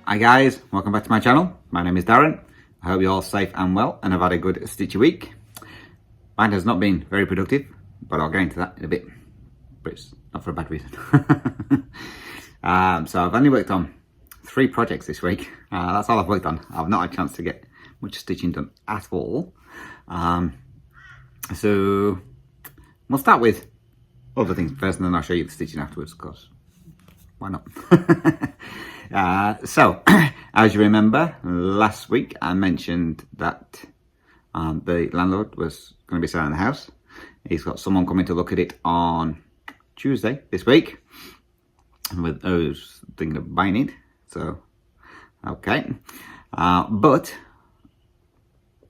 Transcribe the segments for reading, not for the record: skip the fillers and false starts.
Hi guys, welcome back to my channel. My name is Darren. I hope you're all safe and well and have had a good stitchy week. Mine has not been very productive, but I'll get into that in a bit. But it's not for a bad reason. So I've only worked on 3 projects this week. That's all I've worked on. I've not had a chance to get much stitching done at all. So we'll start with other things first and then I'll show you the stitching afterwards, because why not? So, as you remember, last week I mentioned that the landlord was going to be selling the house. He's got someone coming to look at it on Tuesday this week. With those thinking of buying it, so okay. But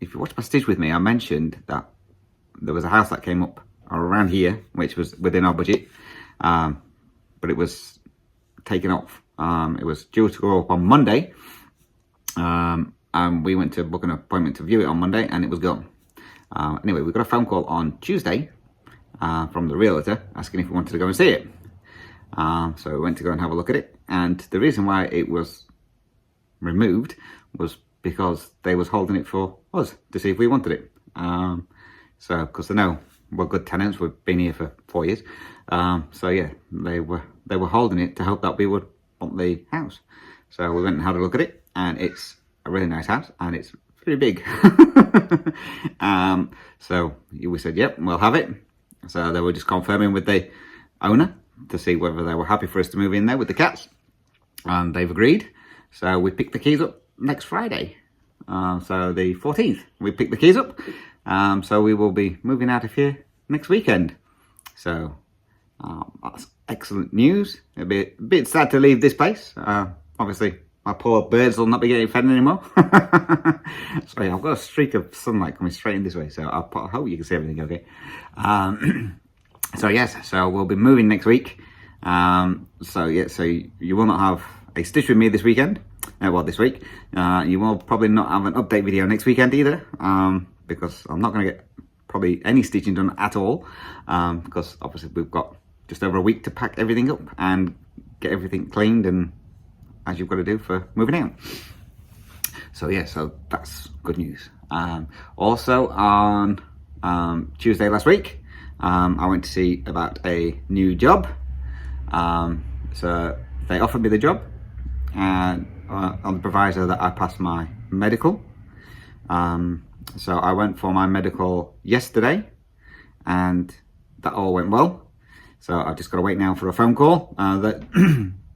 if you watch my stitch with me, I mentioned that there was a house that came up around here, which was within our budget, but it was taken off. It was due to go up on Monday, and we went to book an appointment to view it on Monday, and it was gone. Anyway, we got a phone call on Tuesday from the realtor asking if we wanted to go and see it. So we went to go and have a look at it, and the reason why it was removed was because they was holding it for us to see if we wanted it. So because they know we're good tenants, we've been here for 4 years. So yeah, they were holding it to hope that we would want the house. So we went and had a look at it, and it's a really nice house, and it's pretty big. So we said, yep, we'll have it. So they were just confirming with the owner to see whether they were happy for us to move in there with the cats, and they've agreed. So we picked the keys up next Friday, so the 14th we picked the keys up. So we will be moving out of here next weekend. So that's excellent news. It'll be a bit sad to leave this place. Obviously my poor birds will not be getting fed anymore. Sorry, I've got a streak of sunlight coming straight in this way, so I hope you can see everything okay. So yes, so we'll be moving next week. So yeah, so you will not have a stitch with me this weekend. Well, this week. You will probably not have an update video next weekend either, because I'm not going to get probably any stitching done at all, because obviously we've got just over a week to pack everything up and get everything cleaned, and as you've got to do for moving out. So yeah, so that's good news. Also on Tuesday last week, I went to see about a new job. So they offered me the job, and on the proviso that I passed my medical. So I went for my medical yesterday, and that all went well. So I've just got to wait now for a phone call. That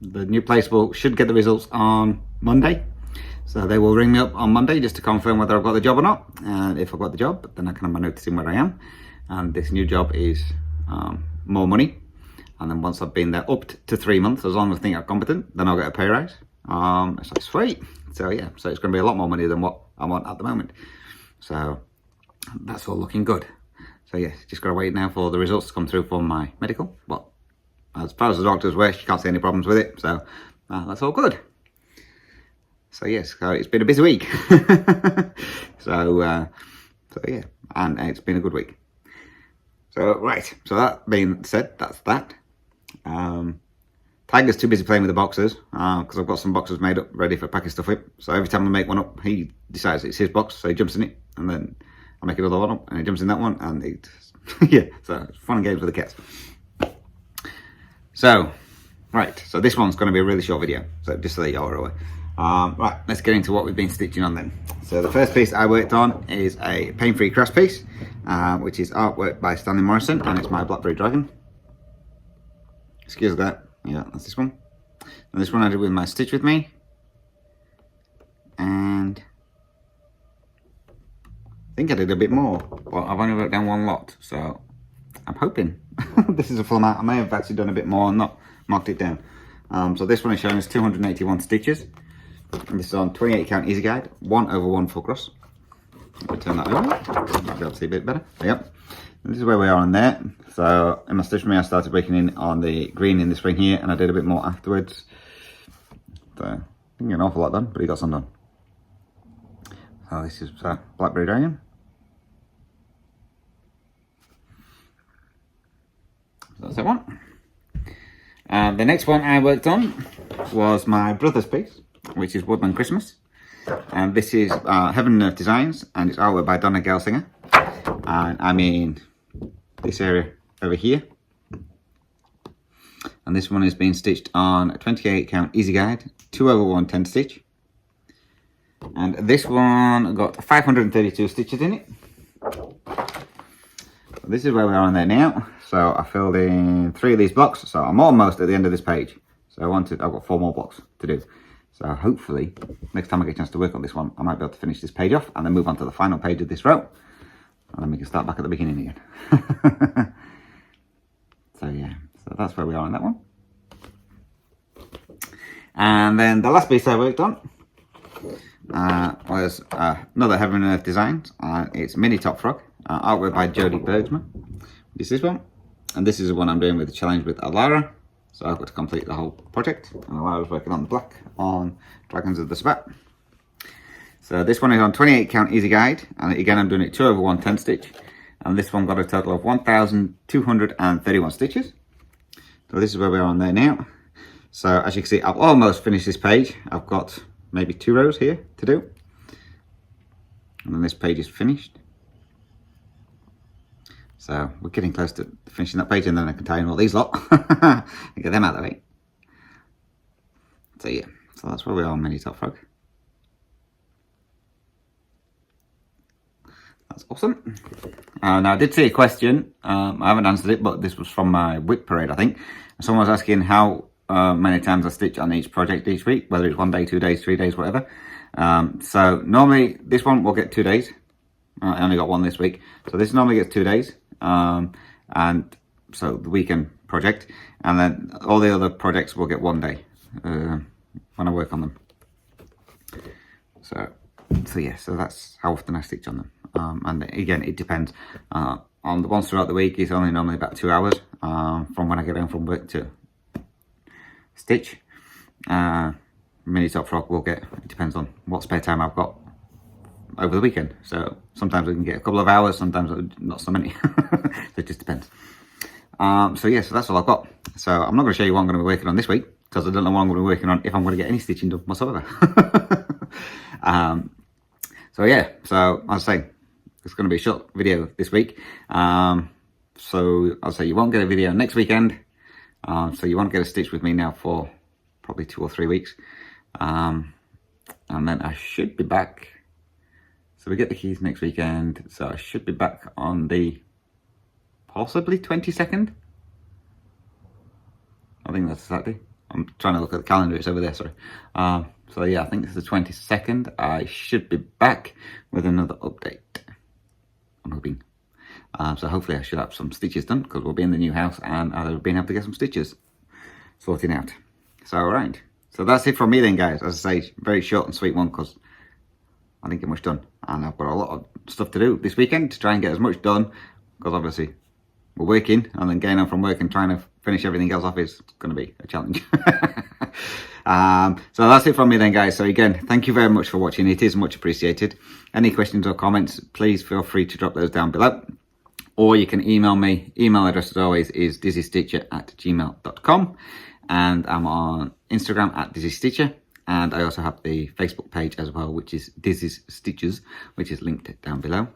the new place should get the results on Monday. So they will ring me up on Monday just to confirm whether I've got the job or not. And if I've got the job, then I can have my notice in where I am. And this new job is more money. And then once I've been there up to 3 months, as long as I think I'm competent, then I'll get a pay rise. It's like sweet. So yeah, so it's going to be a lot more money than what I want at the moment. So that's all looking good. So yeah, just got to wait now for the results to come through for my medical. But as far as the doctor's aware, she can't see any problems with it. So that's all good. So yes, so it's been a busy week. So yeah, and it's been a good week. So right, so that being said, that's that. Tiger's too busy playing with the boxes, because I've got some boxes made up ready for packing stuff with. So every time I make one up, he decides it's his box, so he jumps in it, and then I make another one up, and he jumps in that one, and it, yeah, so it's fun and games with the cats. So, right, so this one's going to be a really short video, so just so that y'all are aware. Right, let's get into what we've been stitching on then. So the first piece I worked on is a pain-free cross piece, which is artwork by Stanley Morrison, and it's my Blackberry dragon. Excuse that. Yeah, that's this one. And this one I did with my Stitch With Me. And I think I did a bit more, but I've only wrote down one lot, so I'm hoping this is a full amount. I may have actually done a bit more and not marked it down. So this one is showing us 281 stitches. And this is on 28 count easy guide, 1/1 full cross. Let me turn that over. Might be able to see a bit better. Yep. And this is where we are on there. So in my Stitch With Me, I started breaking in on the green in this ring here, and I did a bit more afterwards. So I didn't get an awful lot done, but he got some done. So this is Blackberry dragon. So that's that one. The next one I worked on was my brother's piece. which is Woodland Christmas. And this is Heaven and Earth Designs, and it's artwork by Donna Gelsinger. And I mean, this area over here. And this one is being stitched on a 28 count easy guide, 2/110 stitch. And this one got 532 stitches in it. This is where we are on there now. So I filled in 3 of these blocks, so I'm almost at the end of this page. So I've got 4 more blocks to do. So hopefully, next time I get a chance to work on this one, I might be able to finish this page off and then move on to the final page of this row. And then we can start back at the beginning again. So yeah, so that's where we are on that one. And then the last piece I worked on was another Heaven and Earth Designs. It's Mini Top Frog, artwork by Jodie Bergsman. This is one. And this is the one I'm doing with the challenge with Alara. So I've got to complete the whole project, and Alara's working on the black on Dragons of the Spat. So this one is on 28 count easy guide, and again I'm doing it 2/110 stitch, and this one got a total of 1,231 stitches. So this is where we are on there now. So as you can see, I've almost finished this page. I've got maybe 2 rows here to do, and then this page is finished. So we're getting close to finishing that page, and then I can tie in all these lot and get them out of the way. So yeah, so that's where we are on Mini Top Frog. That's awesome. Now I did see a question, I haven't answered it, but this was from my WIC parade, I think. Someone was asking how many times I stitch on each project each week, whether it's 1 day, 2 days, 3 days, whatever. So normally this one will get 2 days. I only got 1 this week, so this normally gets 2 days. And so the weekend project, and then all the other projects will get 1 day when I work on them. So yeah, so that's how often I stitch on them. And again, it depends. On the ones throughout the week, it's only normally about 2 hours from when I get home from work to stitch. Mini Top Frog will get, it depends on what spare time I've got over the weekend. So sometimes we can get a couple of hours, sometimes not so many. So it just depends. So yeah, so that's all I've got. So I'm not going to show you what I'm going to be working on this week, because I don't know what I'm going to be working on if I'm going to get any stitching done whatsoever. So yeah, so as I say, it's going to be a short video this week. So I'll say you won't get a video next weekend. So you won't get a stitch with me now for probably 2 or 3 weeks. And then I should be back. So we get the keys next weekend. So I should be back on the possibly 22nd. I think that's Saturday. I'm trying to look at the calendar, it's over there, sorry. So yeah, I think it's the 22nd. I should be back with another update, I'm hoping. So hopefully I should have some stitches done, because we'll be in the new house and I've been able to get some stitches sorted out. So alright, so that's it from me then, guys. As I say, very short and sweet one, because I didn't get much done, and I've got a lot of stuff to do this weekend to try and get as much done, because obviously we're working, and then getting home from work and trying to finish everything else off is going to be a challenge. So that's it from me then, guys. So again, thank you very much for watching. It is much appreciated. Any questions or comments, please feel free to drop those down below, or you can email me. Email address as always is dizzystitcher@gmail.com, and I'm on Instagram @dizzystitcher. And I also have the Facebook page as well, which is Dizzy's Stitches, which is linked down below.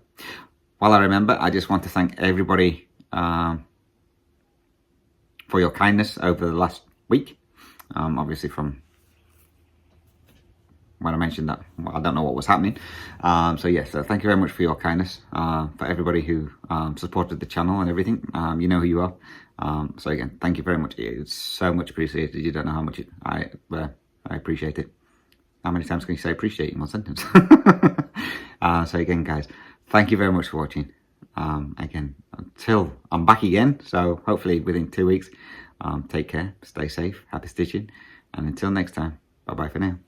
While I remember, I just want to thank everybody for your kindness over the last week. Obviously from when I mentioned that, well, I don't know what was happening. So yes, so thank you very much for your kindness, for everybody who supported the channel and everything. You know who you are. So again, thank you very much. It's so much appreciated. You don't know how much I appreciate it. How many times can you say appreciate in one sentence? So again, guys, thank you very much for watching. Again, until I'm back again, so hopefully within 2 weeks, take care, stay safe, happy stitching, and until next time, bye bye for now.